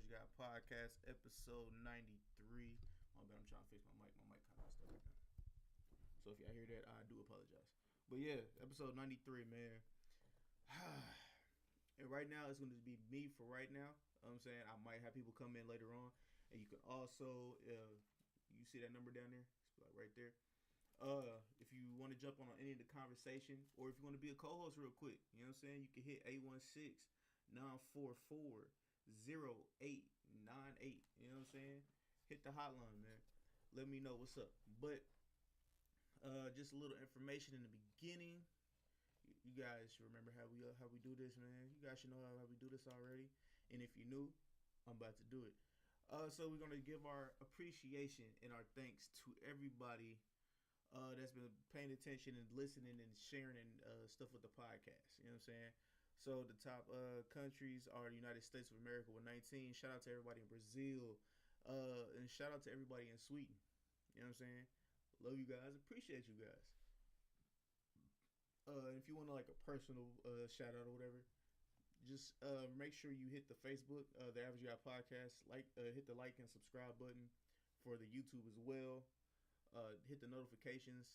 Average Guy Podcast, episode 93. My bad, I'm trying to fix my mic. My mic kind of stuck right now. So if y'all hear that, I do apologize. But yeah, episode 93, man. And right now, it's going to be me for right now. You know what I'm saying? I might have people come in later on. And you can also, you see that number down there? It's like right there. If you want to jump on any of the conversation, or if you want to be a co-host real quick, you know what I'm saying? You can hit 816-944-0898. You know what I'm saying? Hit the hotline, man. Let me know what's up. But just a little information in the beginning. You guys should remember how we do this, man. You guys should know how we do this already. And if you're new, I'm about to do it. So we're gonna give our appreciation and our thanks to everybody that's been paying attention and listening and sharing and stuff with the podcast. You know what I'm saying? So the top countries are the United States of America with 19. Shout out to everybody in Brazil. And shout out to everybody in Sweden. You know what I'm saying? Love you guys. Appreciate you guys. If you want like a personal shout out or whatever, just make sure you hit the Facebook, the Average Guy Podcast. Hit the like and subscribe button for the YouTube as well. Hit the notifications.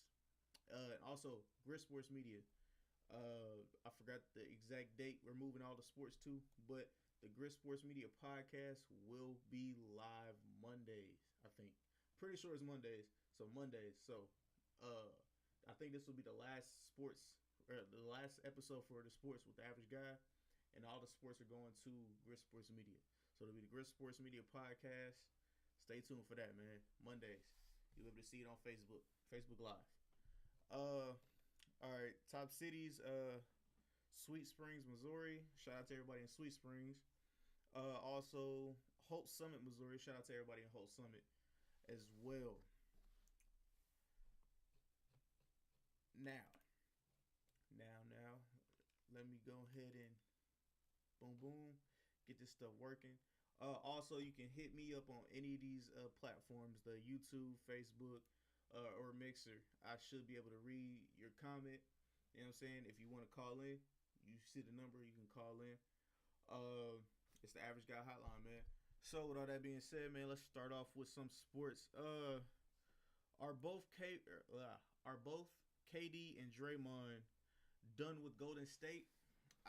And also, Grit Sports Media. I forgot the exact date we're moving all the sports to, but the Grit Sports Media podcast will be live Mondays, I think. Pretty sure it's Mondays. So Mondays. So I think this will be the last episode for the sports with the Average Guy, and all the sports are going to Grit Sports Media. So it'll be the Grit Sports Media podcast. Stay tuned for that, man. Mondays. You'll be able to see it on Facebook Live. All right, top cities, Sweet Springs, Missouri. Shout out to everybody in Sweet Springs. Also, Holt Summit, Missouri. Shout out to everybody in Holt Summit as well. Now, let me go ahead and boom, get this stuff working. Also, you can hit me up on any of these platforms, the YouTube, Facebook, or Mixer. I should be able to read your comment. You know what I'm saying? If you want to call in, you see the number, you can call in. It's the Average Guy Hotline, man. So with all that being said, man, let's start off with some sports. Are both KD and Draymond done with Golden State?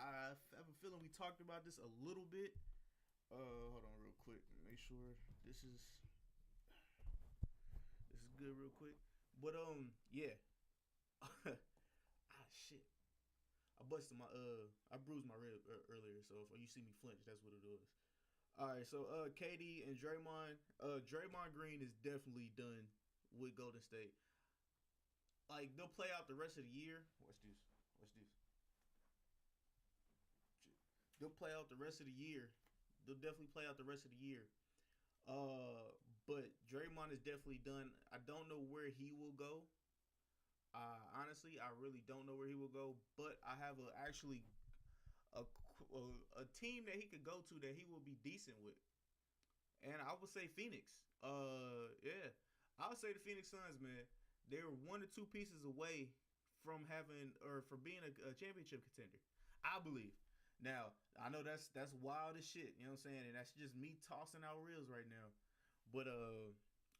I have a feeling we talked about this a little bit. Hold on real quick. Make sure this is good real quick. But yeah. Shit. I bruised my rib earlier, so if you see me flinch, that's what it was. Alright, so KD and Draymond. Draymond Green is definitely done with Golden State. Like, they'll play out the rest of the year. Watch this. They'll play out the rest of the year. They'll definitely play out the rest of the year. But Draymond is definitely done. I don't know where he will go. Honestly, I really don't know where he will go. But I have a team that he could go to that he will be decent with. And I would say Phoenix. Yeah. I would say the Phoenix Suns, man. They're 1 or 2 pieces away from being a championship contender, I believe. Now, I know that's wild as shit, you know what I'm saying? And that's just me tossing out reels right now. But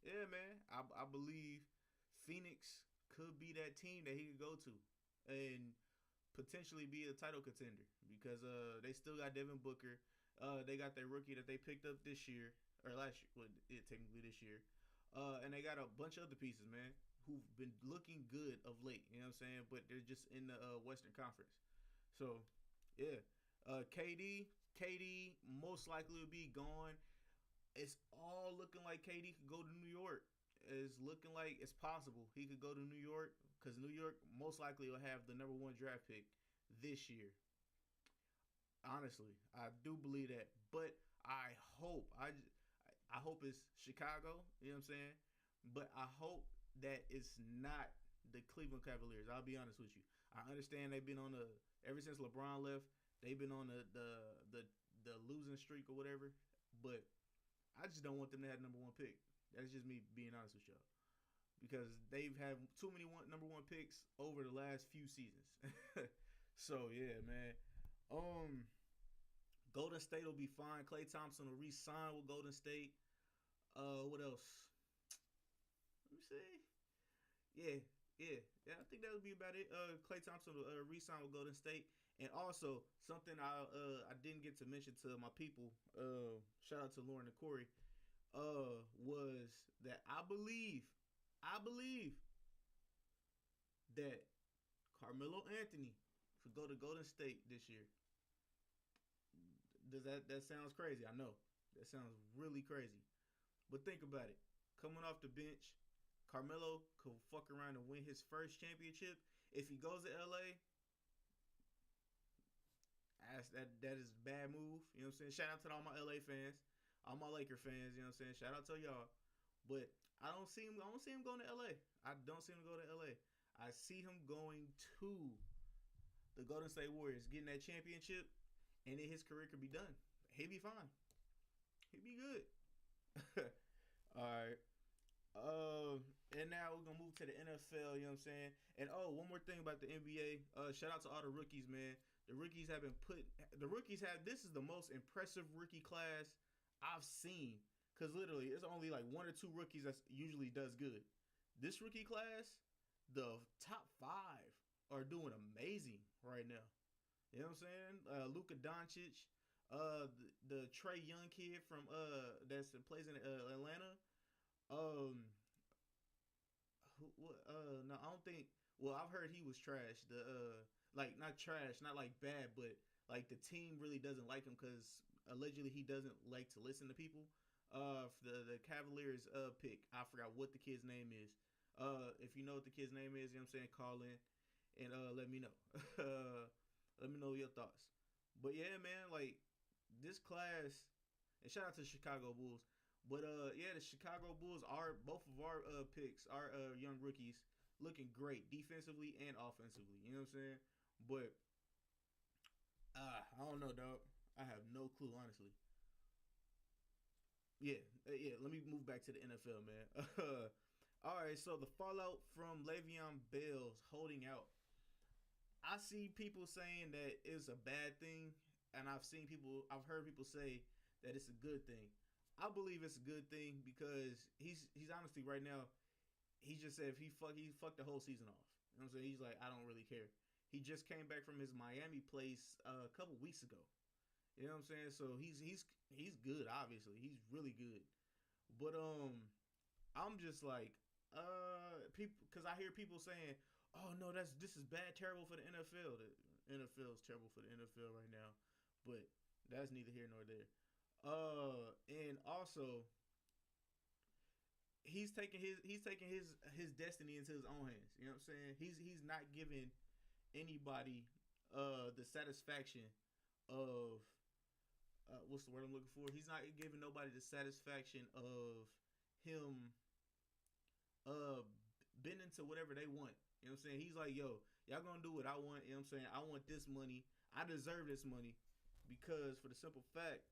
yeah, man, I believe Phoenix could be that team that he could go to and potentially be a title contender, because they still got Devin Booker. They got their rookie that they picked up this year, or last year, technically this year. And they got a bunch of other pieces, man, who've been looking good of late, you know what I'm saying? But they're just in the Western Conference. So, yeah. KD most likely will be gone. It's all looking like KD could go to New York. It's looking like it's possible he could go to New York, because New York most likely will have the number 1 draft pick this year. Honestly, I do believe that. But I hope it's Chicago, you know what I'm saying? But I hope that it's not the Cleveland Cavaliers. I'll be honest with you. I understand they've been on ever since LeBron left, they've been on the losing streak or whatever. But I just don't want them to have number 1 pick. That's just me being honest with y'all, because they've had too many number 1 picks over the last few seasons. So yeah, man. Golden State will be fine. Klay Thompson will re-sign with Golden State. What else? Let me see. Yeah, yeah. I think that would be about it. Klay Thompson will re-sign with Golden State, and also something I didn't get to mention to my people. Shout out to Lauren and Corey. Was that I believe that Carmelo Anthony could go to Golden State this year. Does that sounds crazy? I know that sounds really crazy, but think about it. Coming off the bench, Carmelo could fuck around and win his first championship. If he goes to LA, that is a bad move. You know what I'm saying? Shout out to all my LA fans, all my Laker fans. You know what I'm saying? Shout out to y'all. But I don't see him. I don't see him going to LA. I don't see him go to LA. I see him going to the Golden State Warriors, getting that championship, and then his career could be done. He'd be fine. He'd be good. All right. And now we're gonna move to the NFL. You know what I'm saying? And one more thing about the NBA. Shout out to all the rookies, man. The rookies have been put. The rookies have. This is the most impressive rookie class I've seen. Cause literally, it's only like one or two rookies that usually does good. This rookie class, the top five are doing amazing right now. You know what I'm saying? Luka Doncic, the Trey Young kid from that plays in Atlanta. No, I don't think. Well, I've heard he was trash. The like not trash, not like bad, but like the team really doesn't like him because allegedly he doesn't like to listen to people. The Cavaliers pick. I forgot what the kid's name is. If you know what the kid's name is, you know what I'm saying, call in and let me know. Let me know your thoughts. But yeah, man, like this class, and shout out to the Chicago Bulls. But yeah, the Chicago Bulls are both of our picks, our young rookies, looking great defensively and offensively. You know what I'm saying? But I don't know, dog. I have no clue, honestly. Yeah, yeah. Let me move back to the NFL, man. All right, so the fallout from Le'Veon Bell's holding out. I see people saying that it's a bad thing, and I've heard people say that it's a good thing. I believe it's a good thing because he's honestly right now. He just said if he fucked the whole season off. You know what I'm saying? He's like, I don't really care. He just came back from his Miami place a couple weeks ago. You know what I'm saying? So he's good. Obviously, he's really good. But I'm just like people because I hear people saying, "Oh no, this is bad, terrible for the NFL." The NFL is terrible for the NFL right now, but that's neither here nor there. And also he's taking his destiny into his own hands. You know what I'm saying? He's not giving anybody the satisfaction of what's the word I'm looking for? He's not giving nobody the satisfaction of him bending to whatever they want. You know what I'm saying? He's like, yo, y'all gonna do what I want. You know what I'm saying? I want this money. I deserve this money because for the simple fact,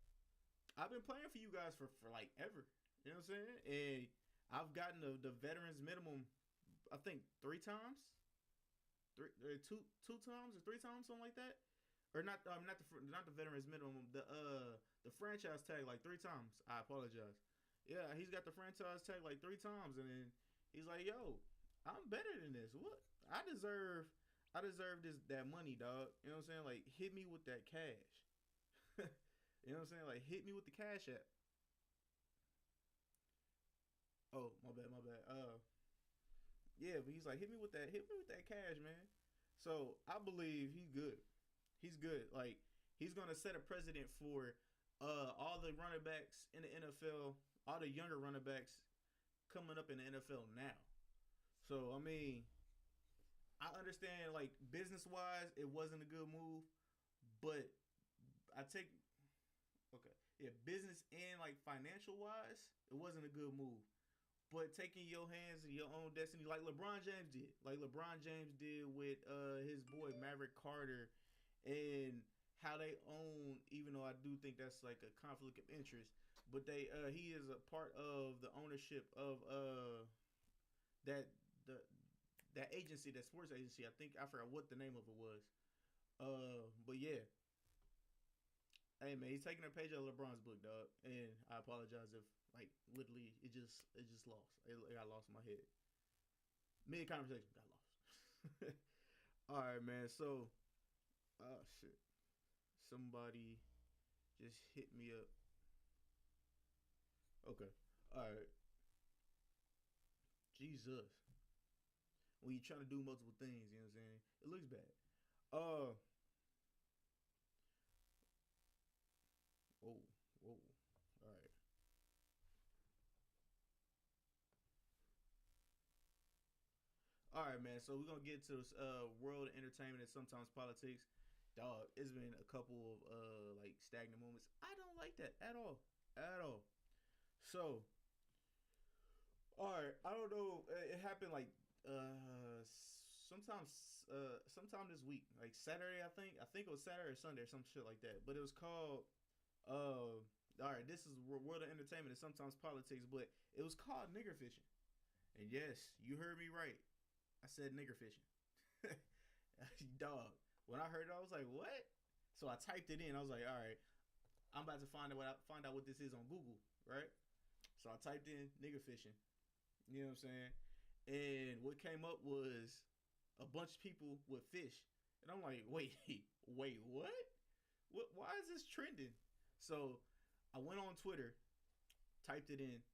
I've been playing for you guys for like ever. You know what I'm saying? And I've gotten the veterans minimum, I think 3 times, two times or 3 times, something like that. Or not the veterans minimum, the franchise tag like 3 times. I apologize. Yeah, he's got the franchise tag like 3 times, and then he's like, "Yo, I'm better than this. What? I deserve that money, dog. You know what I'm saying? Like, hit me with that cash. You know what I'm saying? Like, hit me with the cash app." Oh, my bad. Yeah, but he's like, hit me with that cash, man. So I believe he's good. He's good. Like, he's gonna set a precedent for all the running backs in the NFL, all the younger running backs coming up in the NFL now. So I mean, I understand like business wise, it wasn't a good move, but I take okay, yeah, business and like financial wise, it wasn't a good move. But taking your hands in your own destiny, like LeBron James did, with his boy Maverick Carter, and how they own. Even though I do think that's like a conflict of interest, but he is a part of the ownership of that that agency, that sports agency. I think I forgot what the name of it was. But yeah, Hey man, he's taking a page out of LeBron's book, dog. And I apologize if like literally it just lost. It got lost in my head. Mid conversation got lost. All right, man. So, oh shit, somebody just hit me up. Okay. All right. Jesus. When you're trying to do multiple things, you know what I'm saying? It looks bad. Uh. Whoa. Whoa. All right. All right, man. So we're gonna get to world entertainment and sometimes politics. Dog, it's been a couple of like stagnant moments. I don't like that at all, at all. So, all right, I don't know. It happened like sometimes sometime this week, like Saturday. I think it was Saturday or Sunday or some shit like that. But it was called all right, this is world of entertainment and sometimes politics, but it was called nigger fishing. And yes, you heard me right. I said nigger fishing. Dog. When I heard it, I was like, "What?" So I typed it in. I was like, "All right, I'm about to find out what this is on Google, right?" So I typed in nigger fishing. You know what I'm saying? And what came up was a bunch of people with fish, and I'm like, "Wait, wait, what? What? Why is this trending?" So I went on Twitter, typed it in.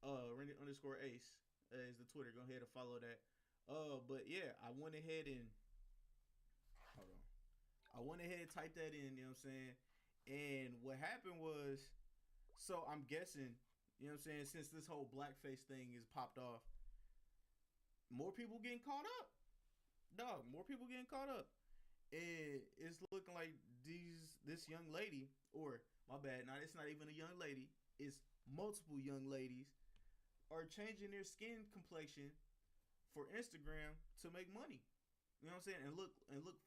Randy underscore Ace is the Twitter. Go ahead and follow that. But yeah, I went ahead and hold on. I went ahead and typed that in. You know what I'm saying? And what happened was, so I'm guessing, you know what I'm saying, since this whole blackface thing is popped off, more people getting caught up. Dog, more people getting caught up. And it's looking like this young lady, or my bad, now it's not even a young lady, it's multiple young ladies are changing their skin complexion for Instagram to make money. You know what I'm saying? And look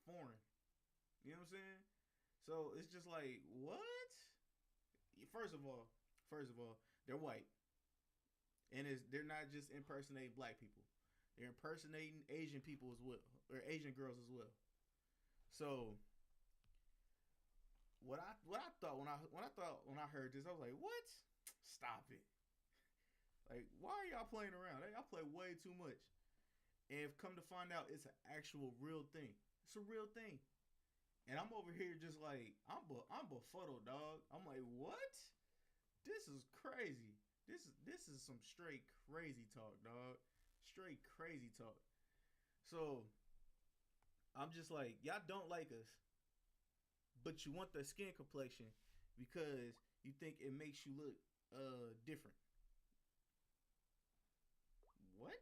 foreign. You know what I'm saying? So it's just like, what? First of all, they're white. And they're not just impersonating black people. They're impersonating Asian people as well. Or Asian girls as well. So what I thought when I heard this, I was like, what? Stop it. Like, why are y'all playing around? Y'all play way too much. And if come to find out, it's an actual real thing. It's a real thing. And I'm over here just like, I'm befuddled, dog. I'm like, what? This is crazy. This is some straight crazy talk, dog. Straight crazy talk. So I'm just like, y'all don't like us, but you want the skin complexion because you think it makes you look different. What?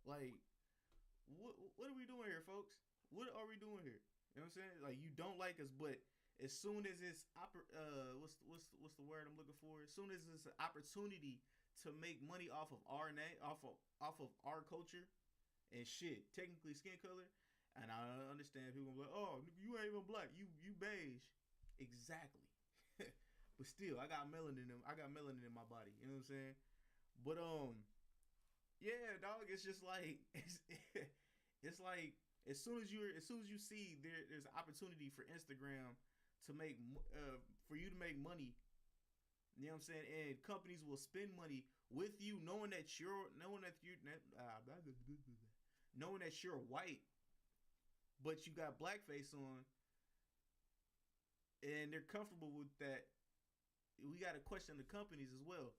Like, what are we doing here, folks? What are we doing here? You know what I'm saying? Like, you don't like us, but as soon as it's what's the word I'm looking for? As soon as it's an opportunity to make money off of our name, off of our culture and shit, technically skin color, and I understand people be like, oh, you ain't even black, you beige, exactly. But still, I got melanin in my body. You know what I'm saying? But yeah, dog. It's just like it's like as soon as you see there's an opportunity for Instagram to make for you to make money. You know what I'm saying? And companies will spend money with you, knowing that you're knowing that you're white, but you got blackface on, and they're comfortable with that. We got to question the companies as well.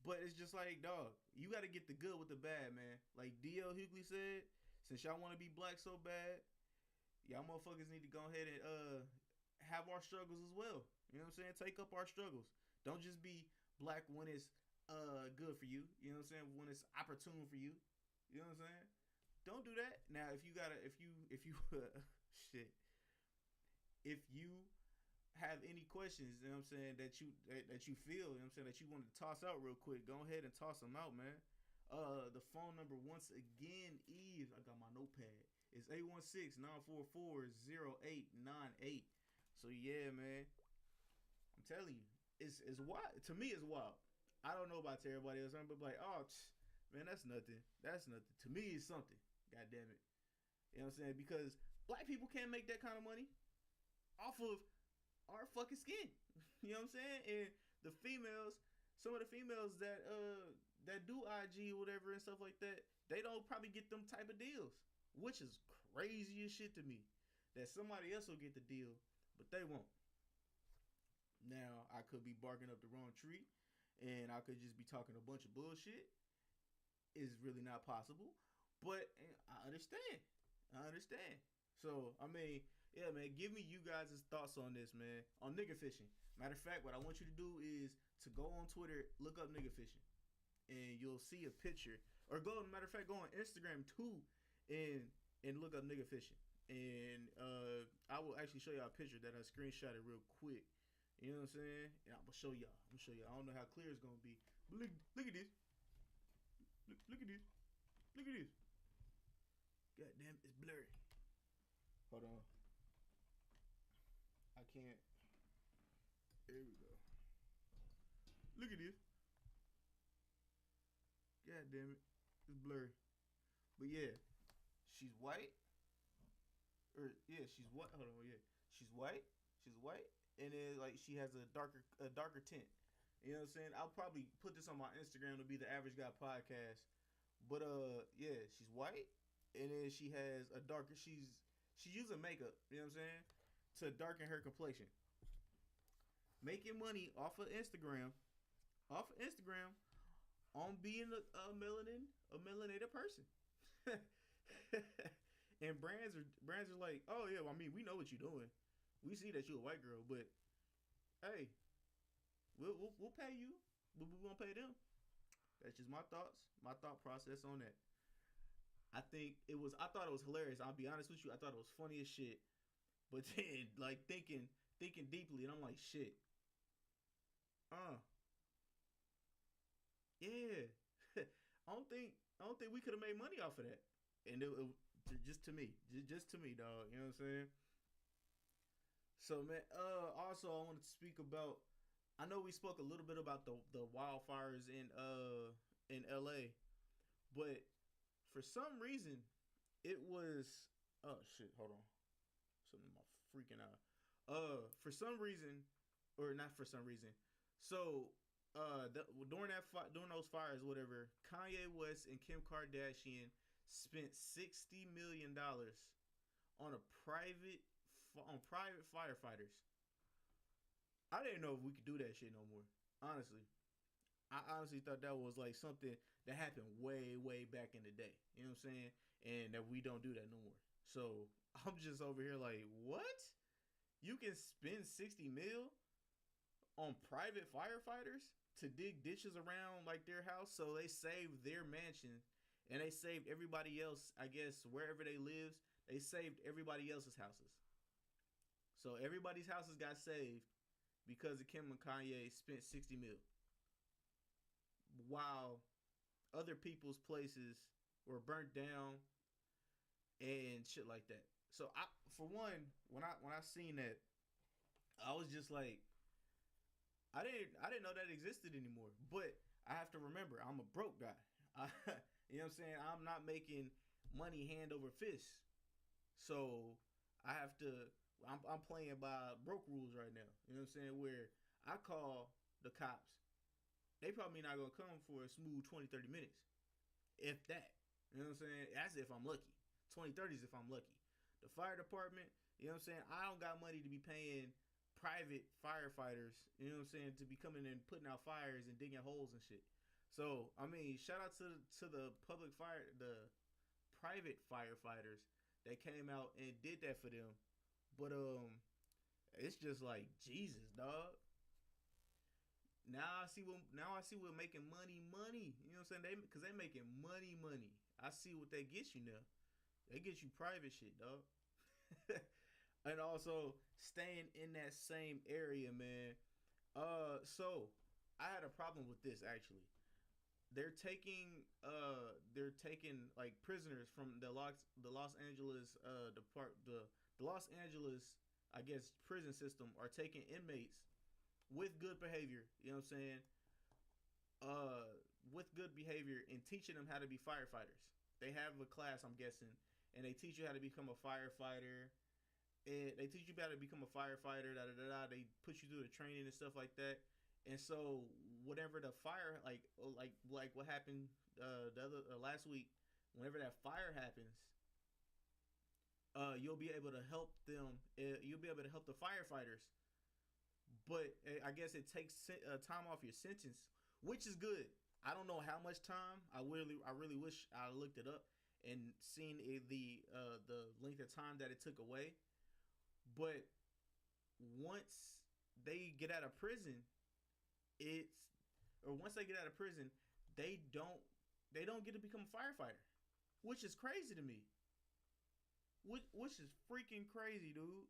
But it's just like, dog, you got to get the good with the bad, man. Like D.L. Hughley said, since y'all want to be black so bad, y'all motherfuckers need to go ahead and have our struggles as well. You know what I'm saying? Take up our struggles. Don't just be black when it's good for you. You know what I'm saying? When it's opportune for you. You know what I'm saying? Don't do that. Now, if you shit, if you have any questions, you know what I'm saying, that you feel, you know what I'm saying, that you want to toss out real quick, go ahead and toss them out, man. The phone number once again is, I got my notepad, it's 816-944-0898. So yeah, man, I'm telling you, it's wild. To me, it's wild. I don't know about to everybody else, but like, oh, man, that's nothing. That's nothing. To me, it's something. God damn it. You know what I'm saying? Because black people can't make that kind of money off of our fucking skin. You know what I'm saying? And the females, some of the females that do IG or whatever and stuff like that, they don't probably get them type of deals, which is crazy as shit to me. That somebody else will get the deal, but they won't. Now I could be barking up the wrong tree, and I could just be talking a bunch of bullshit. Is really not possible, but I understand. I understand. So I mean, yeah, man. Give me you guys' thoughts on this, man. On nigga fishing. Matter of fact, what I want you to do is to go on Twitter, look up nigga fishing, and you'll see a picture. Or go, matter of fact, go on Instagram too, and look up nigga fishing. And I will actually show y'all a picture that I screenshotted real quick. You know what I'm saying? And I'm gonna show y'all. I don't know how clear it's gonna be. But look at this. Look at this. Look at this. God damn, it's blurry. Hold on. I can't. There we go. Look at this. God damn it. It's blurry. But yeah. She's white. Or yeah, she's white. Hold on, yeah. She's white. She's white. And then like she has a darker tint. You know what I'm saying? I'll probably put this on my Instagram to be the Average Guy Podcast. But yeah, she's white. And then she has a darker she's using makeup, you know what I'm saying? To darken her complexion. Making money off of Instagram. On being a melanated person. And brands are like, oh yeah, well, I mean, we know what you're doing. We see that you're a white girl, but hey, we'll pay you, but we won't pay them. That's just my thoughts, my thought process on that. I thought it was hilarious. I'll be honest with you, I thought it was funny as shit. But then, like thinking deeply, and I'm like, shit. Yeah. I don't think we could have made money off of that. And it just to me, dog. You know what I'm saying? So man, also I wanted to speak about. I know we spoke a little bit about the wildfires in LA, but for some reason it was oh shit, hold on, something in my freaking eye. For some reason, or not for some reason, so during those fires, whatever, Kanye West and Kim Kardashian spent $60 million on private firefighters. I didn't know if we could do that shit no more. Honestly, I honestly thought that was like something that happened way back in the day. You know what I'm saying? And that we don't do that no more. So I'm just over here like, what? You can spend 60 mil on private firefighters to dig ditches around like their house, so they saved their mansion and they saved everybody else. I guess wherever they live, they saved everybody else's houses. So everybody's houses got saved because of Kim and Kanye spent 60 mil, while other people's places were burnt down and shit like that. So I, for one, when I seen that, I was just like, I didn't know that existed anymore. But I have to remember, I'm a broke guy. You know what I'm saying? I'm not making money hand over fist. So I have to. I'm playing by broke rules right now. You know what I'm saying? Where I call the cops, they probably not gonna come for a smooth 20-30 minutes, if that. You know what I'm saying? That's if I'm lucky. 20-30s if I'm lucky. The fire department, you know what I'm saying? I don't got money to be paying private firefighters, you know what I'm saying, to be coming and putting out fires and digging holes and shit. So I mean, shout out to the the private firefighters that came out and did that for them. But it's just like, Jesus, dog. Now I see what making money. You know what I'm saying? Because they making money. I see what they get you now. They get you private shit, dog. And also staying in that same area, man. So I had a problem with this actually. They're taking like prisoners from the Los Angeles the Los Angeles, I guess, prison system are taking inmates with good behavior, you know what I'm saying? With good behavior and teaching them how to be firefighters. They have a class, I'm guessing, and they teach you how to become a firefighter. and they teach you how to become a firefighter. Da da da da. They put you through the training and stuff like that. And so whatever the fire, like what happened the other last week, whenever that fire happens, you'll be able to help them. You'll be able to help the firefighters, but I guess it takes time off your sentence, which is good. I don't know how much time. I really wish I looked it up and seen the length of time that it took away. But once they get out of prison, it's or once they get out of prison, they don't they don't get to become a firefighter, which is crazy to me. Which is freaking crazy, dude.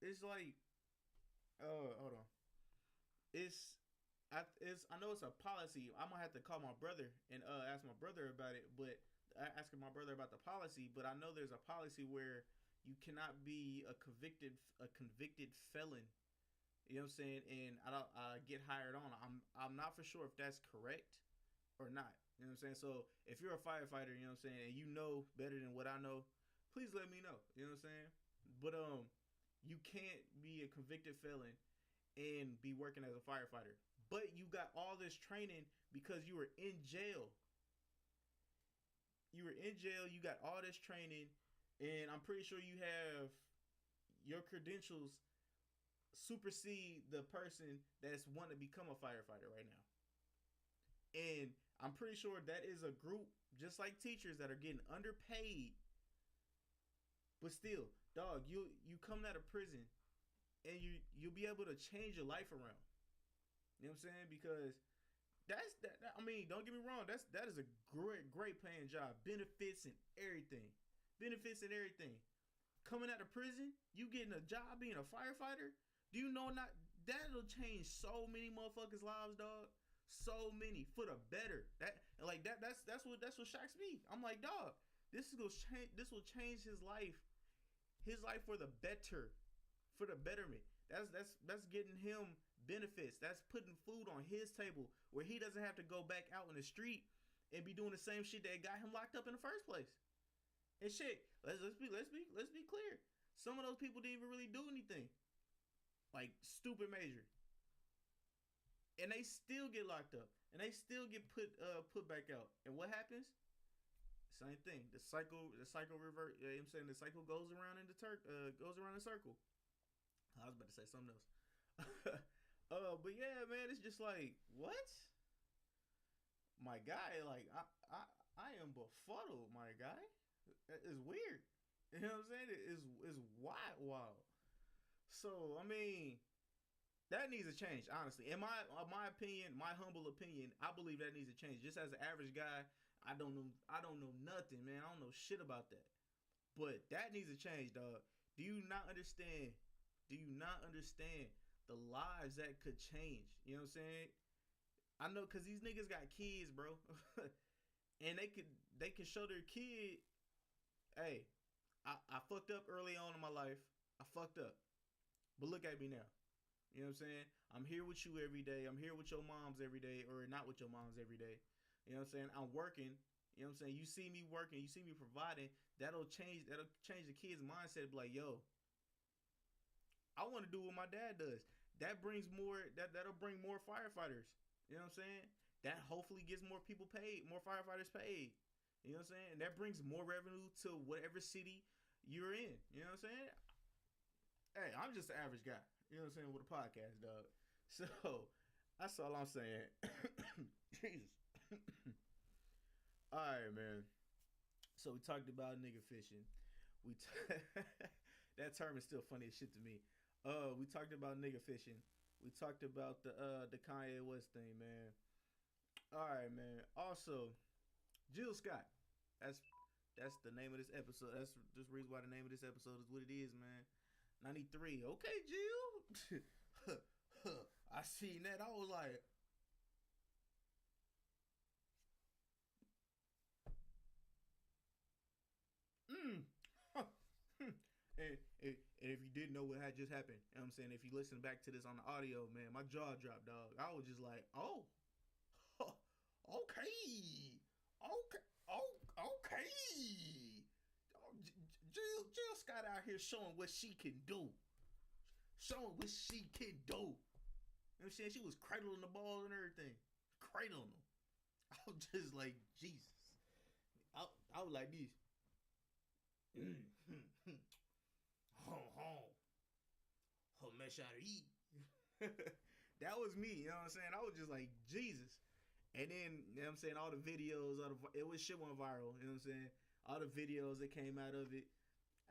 It's like, hold on. It's I know it's a policy. I'm gonna have to call my brother and ask my brother about it. But asking my brother about the policy. But I know there's a policy where you cannot be a convicted felon. You know what I'm saying? And I get hired on. I'm not for sure if that's correct or not. You know what I'm saying? So if you're a firefighter, you know what I'm saying, and you know better than what I know, please let me know. You know what I'm saying? But you can't be a convicted felon and be working as a firefighter. But you got all this training because you were in jail. You were in jail, you got all this training, and I'm pretty sure you have your credentials supersede the person that's wanting to become a firefighter right now. And I'm pretty sure that is a group just like teachers that are getting underpaid. But still, dog, you come out of prison and you'll be able to change your life around. You know what I'm saying? Because I mean, don't get me wrong, that is a great paying job. Benefits and everything. Benefits and everything. Coming out of prison, you getting a job being a firefighter. Do you know that'll change so many motherfuckers' lives, dog? So many for the better. That's what shocks me. I'm like, dog, this will change his life. His life for the better. For the betterment. That's getting him benefits. That's putting food on his table where he doesn't have to go back out in the street and be doing the same shit that got him locked up in the first place. And shit, let's be clear. Some of those people didn't even really do anything. Like stupid major. And they still get locked up. And they still get put back out. And what happens? Same thing. The cycle revert. You know what I'm saying? The cycle goes around in goes around in a circle. I was about to say something else. But yeah, man, it's just like, what? My guy, like I am befuddled, my guy. It's weird. You know what I'm saying? It's wild. So, I mean, that needs to change, honestly. In my opinion, my humble opinion, I believe that needs to change. Just as an average guy, I don't know nothing, man. I don't know shit about that. But that needs to change, dog. Do you not understand the lives that could change? You know what I'm saying? I know, cause these niggas got kids, bro. And they could show their kid, hey, I fucked up early on in my life. I fucked up. But look at me now. You know what I'm saying? I'm here with you every day. I'm here with your moms every day, or not with your moms every day. You know what I'm saying? I'm working. You know what I'm saying? You see me working. You see me providing. That'll change the kid's mindset. Be like, yo, I want to do what my dad does. That'll bring more firefighters. You know what I'm saying? That hopefully gets more people paid, more firefighters paid. You know what I'm saying? And that brings more revenue to whatever city you're in. You know what I'm saying? Hey, I'm just an average guy. You know what I'm saying? With a podcast, dog. So, that's all I'm saying. Jesus. Alright, man. So, we talked about nigga fishing. That term is still funny as shit to me. We talked about nigga fishing. We talked about the Kanye West thing, man. Alright, man. Also, Jill Scott. That's the name of this episode. That's just the reason why the name of this episode is what it is, man. 93. Okay, Jill. I seen that. I was like, and if you didn't know what had just happened, you know what I'm saying, if you listen back to this on the audio, man, my jaw dropped, dog. I was just like, oh, okay. Jill Scott out here showing what she can do. Showing what she can do. You know what I'm saying? She was cradling the ball and everything. Cradling them. I was just like, Jesus. I was like this. Mess out of eat. That was me, you know what I'm saying? I was just like, Jesus. And then, you know what I'm saying, all the videos, shit went viral, you know what I'm saying? All the videos that came out of it.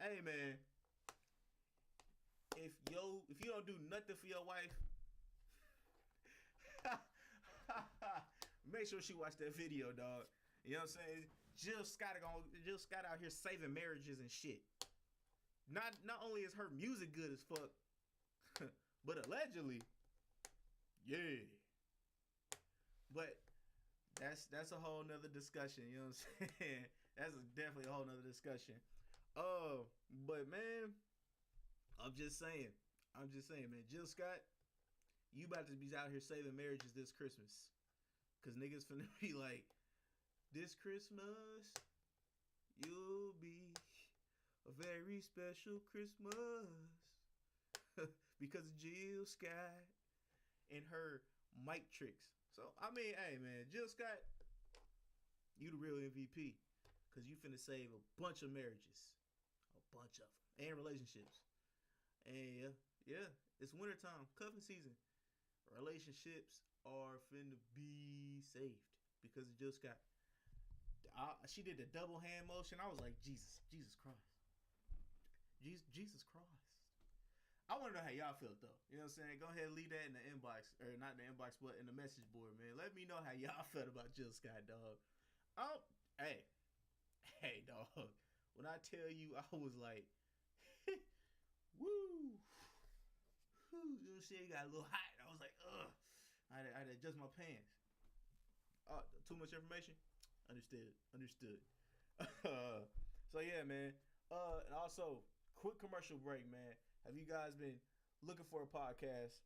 Hey man, if you don't do nothing for your wife, make sure she watch that video, dog. You know what I'm saying? Jill Scott out here saving marriages and shit. Not only is her music good as fuck, but allegedly, yeah. But that's a whole nother discussion, you know what I'm saying? That's definitely a whole nother discussion. But man, I'm just saying, man, Jill Scott, you about to be out here saving marriages this Christmas. Cause niggas finna be like, this Christmas, you'll be a very special Christmas. Because of Jill Scott and her mic tricks. So, I mean, hey, man, Jill Scott, you the real MVP. Because you finna save a bunch of marriages. A bunch of them. And relationships. And, yeah, it's wintertime. Cuffing season. Relationships are finna be saved. Because of Jill Scott. She did the double hand motion. I was like, Jesus Christ. Jesus Christ. I want to know how y'all felt, though. You know what I'm saying? Go ahead and leave that in the inbox. Or not in the inbox, but in the message board, man. Let me know how y'all felt about Jill Scott, dog. Hey, dog. When I tell you, I was like, woo. You know what I'm saying? It got a little hot. I was like, ugh. I had to adjust my pants. Too much information? Understood. So, yeah, man. And also, quick commercial break, man. Have you guys been looking for a podcast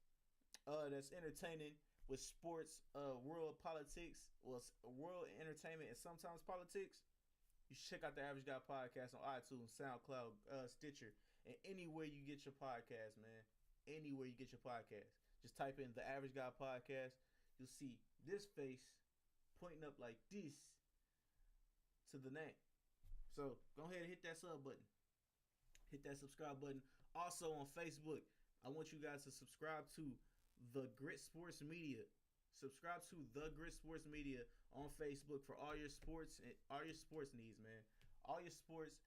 that's entertaining with sports, world politics, world entertainment, and sometimes politics? You should check out the Average Guy Podcast on iTunes, SoundCloud, Stitcher, and anywhere you get your podcast, man. Anywhere you get your podcast. Just type in the Average Guy Podcast. You'll see this face pointing up like this to the name. So go ahead and hit that sub button. Hit that subscribe button. Also on Facebook, I want you guys to subscribe to The Grit Sports Media. Subscribe to The Grit Sports Media on Facebook for all your sports and all your sports needs, man. All your sports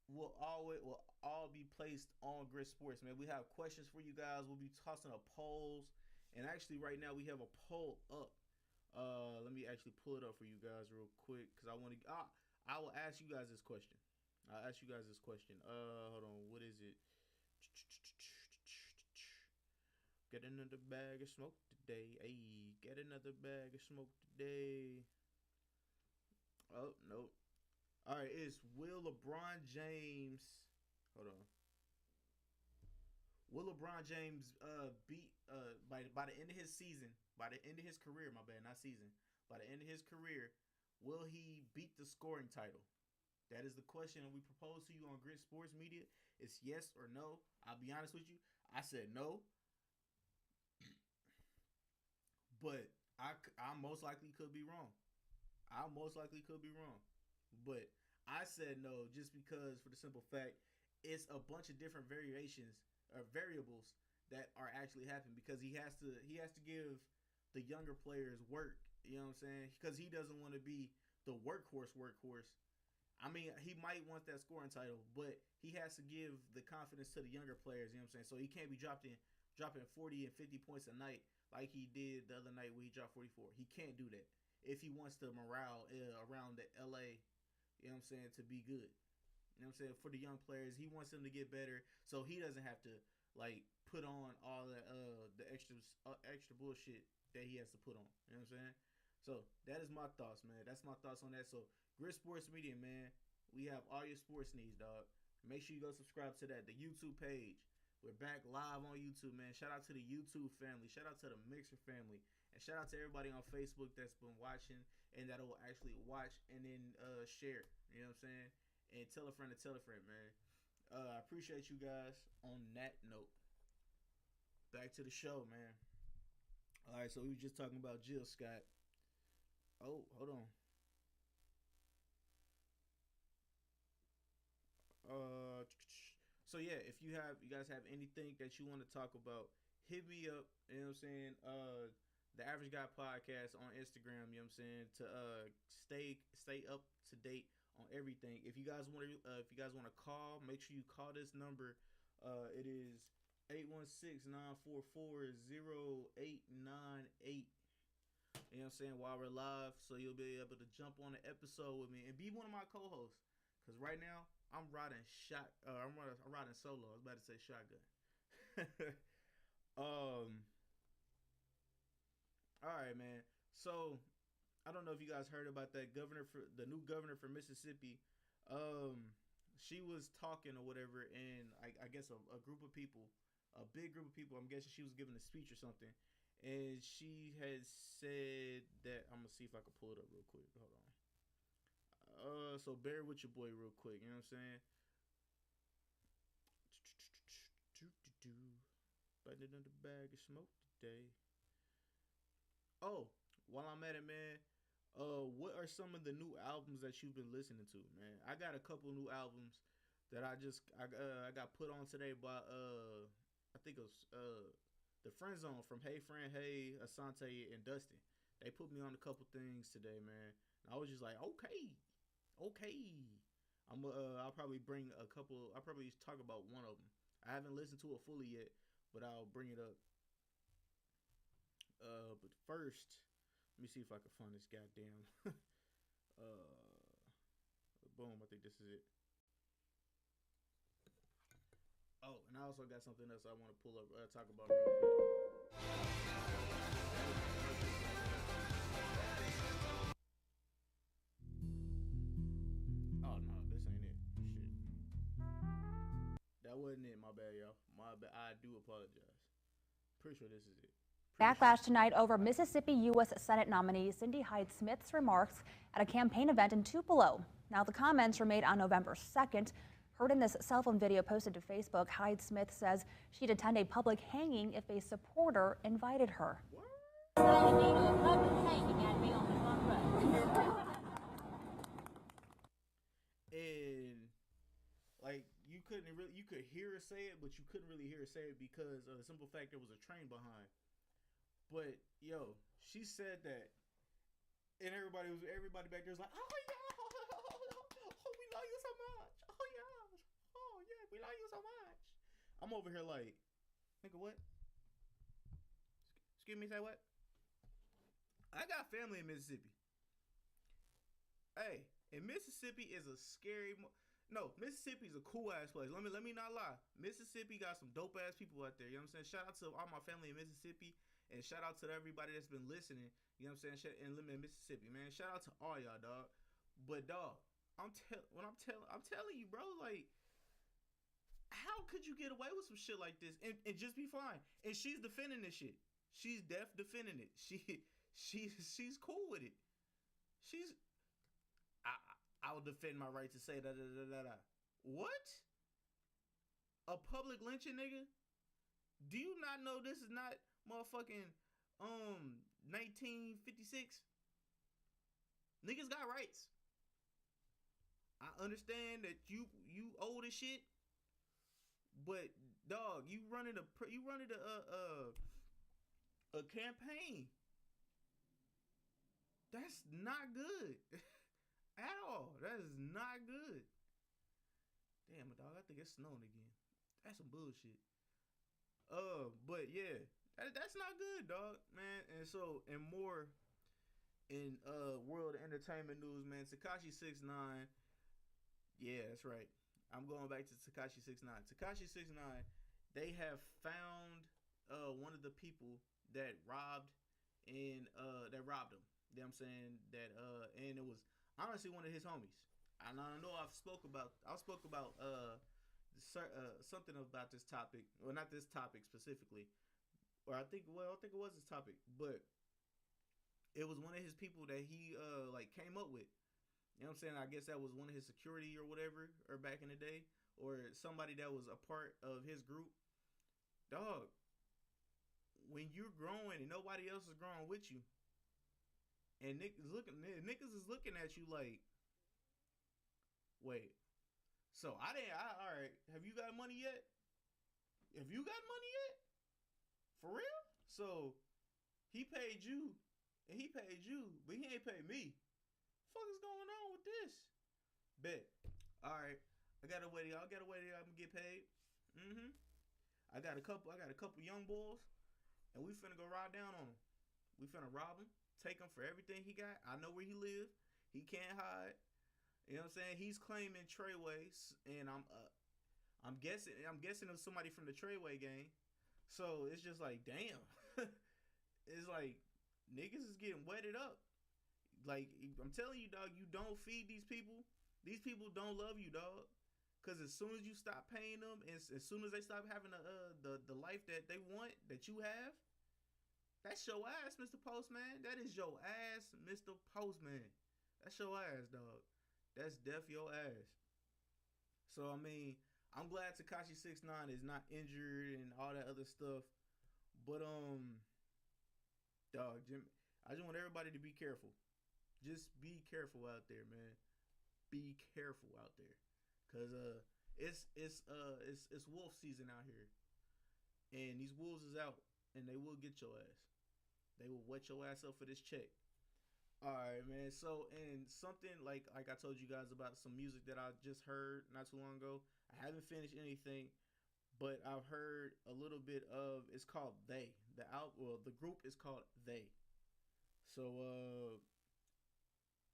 will all be placed on Grit Sports, man. We have questions for you guys. We'll be tossing up polls, and actually right now we have a poll up. Let me actually pull it up for you guys real quick because I want to. I will ask you guys this question. Hold on. What is it? Get another bag of smoke today. Ayy, get another bag of smoke today. Oh, nope. Alright, it's will LeBron James. Hold on. Will LeBron James beat by the end of his season, by the end of his career, my bad, not season. By the end of his career, will he beat the scoring title? That is the question we propose to you on Grit Sports Media. It's yes or no. I'll be honest with you. I said no. But I most likely could be wrong. But I said no just because for the simple fact it's a bunch of different variations or variables that are actually happening because he has to give the younger players work. You know what I'm saying? Because he doesn't want to be the workhorse. I mean, he might want that scoring title, but he has to give the confidence to the younger players, you know what I'm saying? So he can't be dropping 40 and 50 points a night like he did the other night when he dropped 44. He can't do that if he wants the morale around the LA, you know what I'm saying, to be good. You know what I'm saying? For the young players, he wants them to get better so he doesn't have to like put on all the extra bullshit that he has to put on. You know what I'm saying? So that is my thoughts, man. That's my thoughts on that. So Grit Sports Media, man. We have all your sports needs, dog. Make sure you go subscribe to that. The YouTube page. We're back live on YouTube, man. Shout out to the YouTube family. Shout out to the Mixer family. And shout out to everybody on Facebook that's been watching and that will actually watch and then share. You know what I'm saying? and tell a friend to tell a friend, man. I appreciate you guys. On that note, back to the show, man. All right, so we were just talking about Jill Scott. Oh, hold on. Uh, so yeah, if you guys have anything that you want to talk about, hit me up. You know what I'm saying? The Average Guy Podcast on Instagram. You know what I'm saying? To stay up to date on everything. If you guys want to call, make sure you call this number. It is 816-944-0898. You know what I'm saying? While we're live, so you'll be able to jump on an episode with me and be one of my co-hosts. Cause right now I'm riding I'm riding solo. I was about to say shotgun. All right, man. So I don't know if you guys heard about that the new governor for Mississippi. She was talking or whatever, and I guess a group of people, a big group of people. I'm guessing she was giving a speech or something, and she had said that I'm gonna see if I can pull it up real quick. Hold on. So bear with your boy real quick. You know what I'm saying? Biting it in the bag of smoke today. Oh, while I'm at it, man. What are some of the new albums that you've been listening to, man? I got a couple new albums that I got put on today by I think it was the Friend Zone from Hey Friend Hey, Asante, and Dustin. They put me on a couple things today, man. And I was just like, okay. I'll probably bring a couple. I'll probably talk about one of them. I haven't listened to it fully yet, but I'll bring it up. But first, let me see if I can find this goddamn. Boom! I think this is it. Oh, and I also got something else I want to pull up, talk about real quick. Oh no, this ain't it. Shit. That wasn't it. My bad, y'all. My bad. I do apologize. Pretty sure this is it. Backlash tonight over Mississippi U.S. Senate nominee Cindy Hyde-Smith's remarks at a campaign event in Tupelo. Now, the comments were made on November 2nd. Heard in this cell phone video posted to Facebook, Hyde-Smith says she'd attend a public hanging if a supporter invited her. And like you could hear her say it, but you couldn't really hear her say it because of the simple fact there was a train behind. But yo, she said that, and everybody back there was like, "Oh yeah, oh we love you so much. Oh yeah, we love you so much." I'm over here like, nigga, what? Excuse me, say what? I got family in Mississippi. Hey, and Mississippi is a scary. No, Mississippi is a cool ass place. Let me not lie. Mississippi got some dope ass people out there. You know what I'm saying? Shout out to all my family in Mississippi. And shout out to everybody that's been listening, you know what I'm saying, and living in Mississippi, man. Shout out to all y'all, dog. But dog, I'm telling you, bro, like, how could you get away with some shit like this and just be fine? And she's defending this shit. She's defending it. She's cool with it. I'll defend my right to say da da da da da. What? A public lynching, nigga? Do you not know this is not motherfucking 1956? Niggas got rights. I understand that you old as shit, but dog, you running a campaign. That's not good at all. That is not good. Damn it, dog. I think it's snowing again. That's some bullshit. But yeah, that's not good, dog, man. And so, and more in world entertainment news, man. Tekashi 6ix9ine. Yeah, that's right. I'm going back to Tekashi 6ix9ine. Tekashi 6ix9ine. They have found one of the people that robbed him. You know what I'm saying? And it was honestly one of his homies. And I know I spoke about something about this topic, well, not this topic specifically, or I think it was this topic, but it was one of his people that he like came up with, You know what I'm saying? I guess that was one of his security or whatever, or back in the day, or somebody that was a part of his group. Dog, when you're growing and nobody else is growing with you, and niggas is looking at you like, wait, so all right, have you got money yet? Have you got money yet? For real? So he paid you, and he paid you, but he ain't paid me. Fuck is going on with this? Bet. All right, I gotta wait. Y'all gotta wait. I'm gonna get paid. I got a couple young boys, and we finna go ride down on him. We finna rob him, take him for everything he got. I know where he live. He can't hide. You know what I'm saying? He's claiming Treyways, and I'm guessing it was somebody from the Treyway gang. So it's just like, damn. It's like niggas is getting wetted up. Like, I'm telling you, dog, you don't feed these people. These people don't love you, dog. Because as soon as you stop paying them, and as soon as they stop having the life that they want, that you have, that's your ass, Mr. Postman. That is your ass, Mr. Postman. That's your ass, dog. That's def your ass. So, I mean, I'm glad Tekashi 6ix9ine is not injured and all that other stuff. But, dog, Jim, I just want everybody to be careful. Just be careful out there, man. Be careful out there. Cause it's wolf season out here. And these wolves is out, and they will get your ass. They will wet your ass up for this check. Alright, man. So, and something like I told you guys about some music that I just heard not too long ago. I haven't finished anything, but I've heard a little bit of, it's called They. The group is called They. So,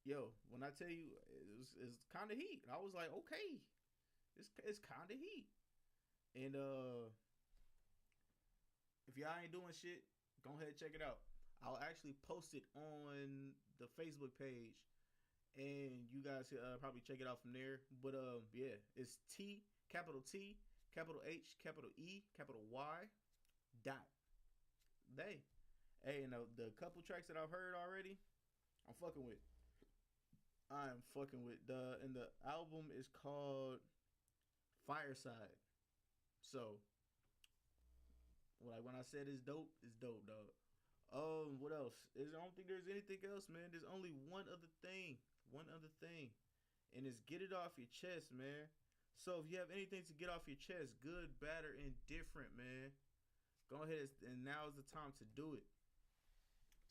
yo, when I tell you it's kind of heat, I was like, okay, it's kind of heat. And if y'all ain't doing shit, go ahead and check it out. I'll actually post it on the Facebook page, and you guys probably check it out from there. But yeah, it's capital T, capital H, capital E, capital Y, dot They. Hey, and the couple tracks that I've heard already, I'm fucking with. I'm fucking with and the album is called Fireside. So, like when I said it's dope, dog. What else? I don't think there's anything else, man. There's only one other thing, and it's get it off your chest, man. So if you have anything to get off your chest, good, bad, or indifferent, man, go ahead, and now is the time to do it.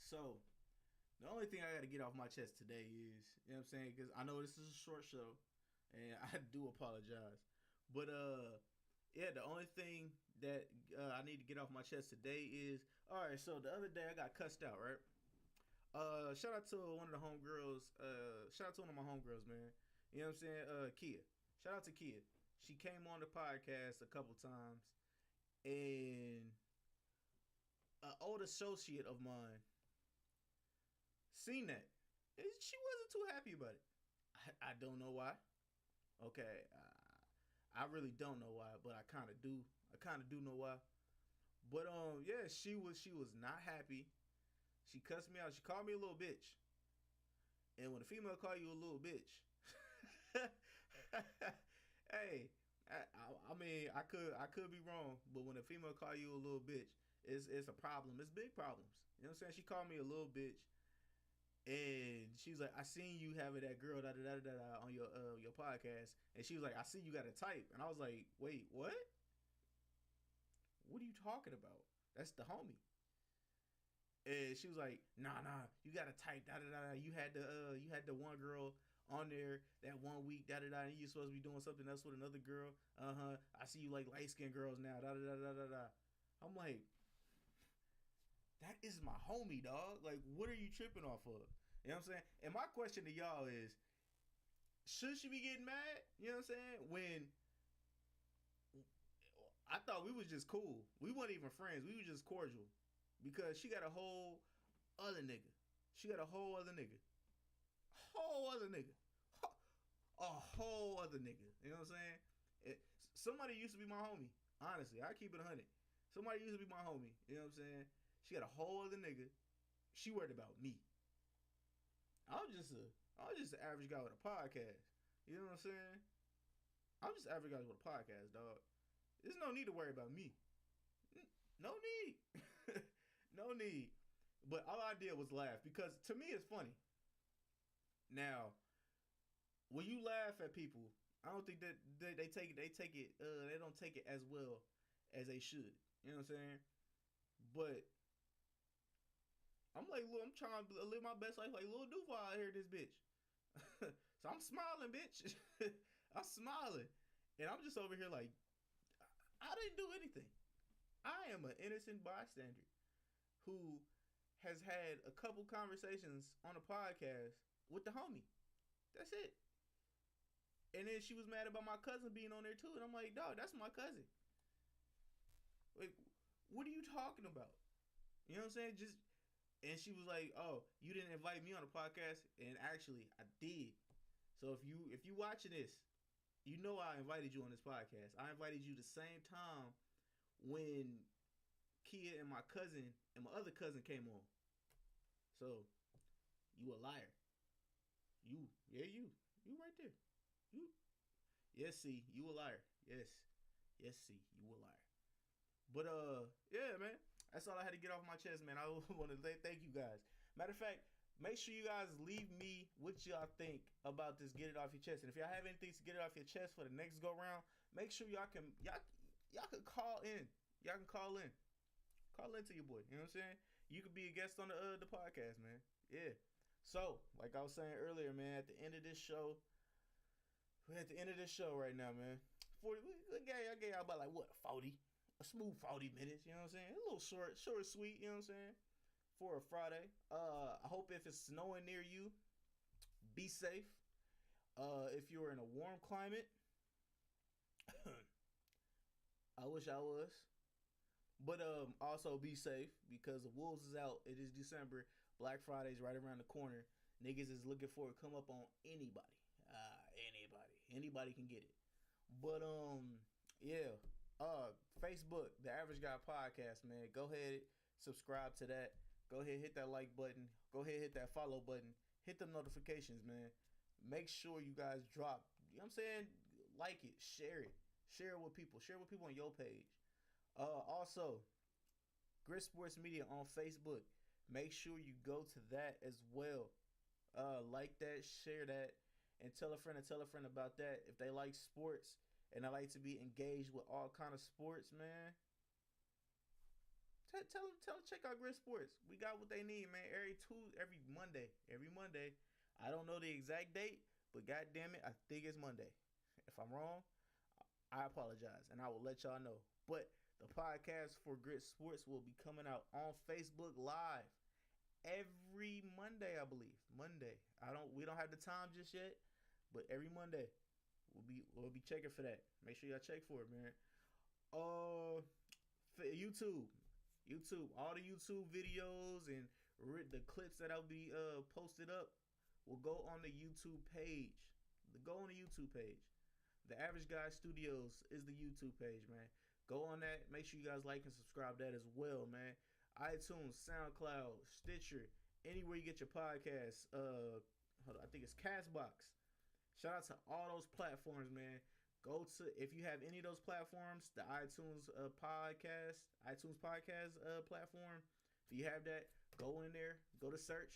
So, the only thing I got to get off my chest today is, you know what I'm saying? Because I know this is a short show, and I do apologize. But, yeah, the only thing that I need to get off my chest today is, all right, so the other day I got cussed out, right? Shout out to one of the homegirls. Shout out to one of my homegirls, man. You know what I'm saying? Kia. Shout out to Kia. She came on the podcast a couple times, and an old associate of mine seen that. She wasn't too happy about it. I don't know why. Okay, I really don't know why, but I kind of do. I kind of do know why. But yeah, she was not happy. She cussed me out. She called me a little bitch. And when a female call you a little bitch, hey, I mean, I could be wrong, but when a female call you a little bitch, it's a problem. It's big problems. You know what I'm saying? She called me a little bitch. And she was like, I seen you having that girl on your podcast. And she was like, I see you got a type. And I was like, wait, what? What are you talking about? That's the homie. And she was like, nah, you got a type, You had the one girl on there that 1 week, and you supposed to be doing something else with another girl. I see you like light-skinned girls now, I'm like, that is my homie, dog. Like, what are you tripping off of? You know what I'm saying? And my question to y'all is, should she be getting mad? You know what I'm saying? When I thought we was just cool. We weren't even friends. We were just cordial. Because she got a whole other nigga. A whole other nigga. A whole other nigga. You know what I'm saying? Somebody used to be my homie. Honestly, I keep it 100. Somebody used to be my homie. You know what I'm saying? She got a whole other nigga. She worried about me. I'm just an average guy with a podcast. You know what I'm saying? I'm just an average guy with a podcast, dog. There's no need to worry about me. No need. No need. But all I did was laugh because to me it's funny. Now, when you laugh at people, I don't think that they take it. They don't take it as well as they should. You know what I'm saying? But I'm like, look, I'm trying to live my best life like Lil Duval out here, this bitch. So I'm smiling, bitch. I'm smiling, and I'm just over here like, I didn't do anything. I am an innocent bystander who has had a couple conversations on a podcast with the homie. That's it. And then she was mad about my cousin being on there too. And I'm like, dog, that's my cousin. Like, what are you talking about? You know what I'm saying? And she was like, oh, you didn't invite me on the podcast. And actually, I did. So if you watching this, you know I invited you on this podcast. I invited you the same time when Kia and my cousin and my other cousin came on. So, you a liar. You right there. See, you a liar. Yes, see, you a liar. But yeah, man, that's all I had to get off my chest, man. I want to thank you guys. Matter of fact, make sure you guys leave me what y'all think about this. Get it off your chest, and if y'all have anything to get it off your chest for the next go round, make sure y'all can call in. Y'all can call in to your boy. You know what I'm saying? You could be a guest on the podcast, man. Yeah. So, like I was saying earlier, man, at the end of this show. We're at the end of this show right now, man. 40. I gave y'all about like what 40, a smooth 40 minutes. You know what I'm saying? A little short, sweet. You know what I'm saying? For a Friday. I hope if it's snowing near you, be safe. If you're in a warm climate, I wish I was. But also be safe because the wolves is out. It is December. Black Friday's right around the corner. Niggas is looking for it. Come up on anybody. Anybody can get it. But yeah. Facebook, The Average Guy Podcast, man. Go ahead, subscribe to that. Go ahead, hit that like button. Go ahead, hit that follow button. Hit the notifications, man. Make sure you guys drop. You know what I'm saying? Like it, share it. Share it with people. Share it with people on your page. Also, Grit Sports Media on Facebook. Make sure you go to that as well. Like that, share that, and tell a friend about that. If they like sports and I like to be engaged with all kind of sports, man, tell them check out Grit Sports. We got what they need, man. Every Monday. I don't know the exact date, but god damn it, I think it's Monday. If I'm wrong, I apologize, and I will let y'all know. But the podcast for Grit Sports will be coming out on Facebook Live every Monday, I believe. Monday. We don't have the time just yet, but every Monday we'll be checking for that. Make sure y'all check for it, man. YouTube, all the YouTube videos and the clips that I'll be posted up will go on the YouTube page. The Average Guy Studios is the YouTube page, man. Go on that. Make sure you guys like and subscribe that as well, man. iTunes, SoundCloud, Stitcher, anywhere you get your podcasts. I think it's Castbox. Shout out to all those platforms, man. If you have any of those platforms, the iTunes podcast platform. If you have that, go in there, go to search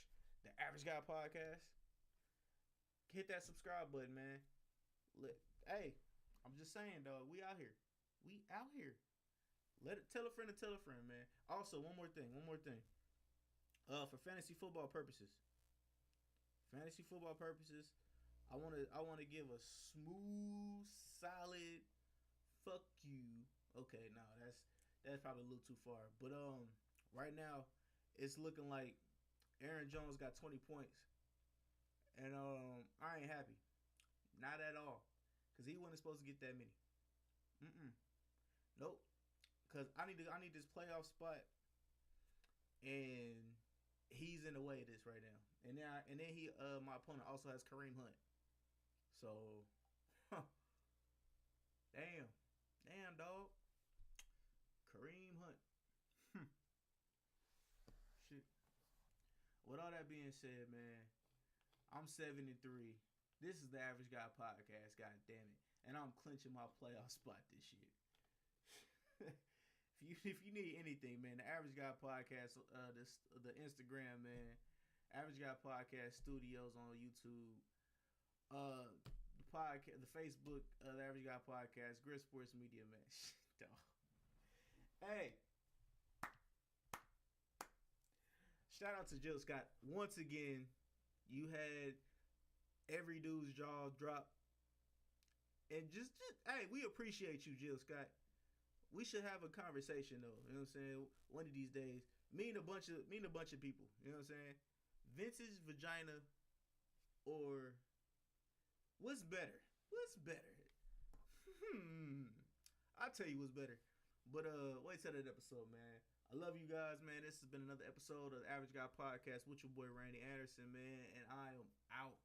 The Average Guy Podcast. Hit that subscribe button, man. Hey, I'm just saying, dog. We out here. Tell a friend to tell a friend, man. Also, one more thing. For fantasy football purposes, I want to give a smooth, solid fuck you. Okay, no, that's probably a little too far. But right now it's looking like Aaron Jones got 20 points, and I ain't happy, not at all, cause he wasn't supposed to get that many. Nope. Cause I need this playoff spot, and he's in the way of this right now. And then my opponent also has Kareem Hunt. So, damn, dog. Kareem Hunt. Shit. With all that being said, man, I'm 7-3. This is the Average Guy Podcast. God damn it, and I'm clinching my playoff spot this year. If you need anything, man, the Average Guy Podcast, the Instagram, man, Average Guy Podcast Studios on YouTube, the podcast, the Facebook, the Average Guy Podcast, Grit Sports Media, man. Hey, shout out to Jill Scott once again. You had every dude's jaw drop, and just hey, we appreciate you, Jill Scott. We should have a conversation though. You know what I'm saying? One of these days, meeting a bunch of people. You know what I'm saying? Vince's vagina, or what's better? What's better? I'll tell you what's better. But wait till that episode, man. I love you guys, man. This has been another episode of the Average Guy Podcast with your boy Randy Anderson, man, and I am out.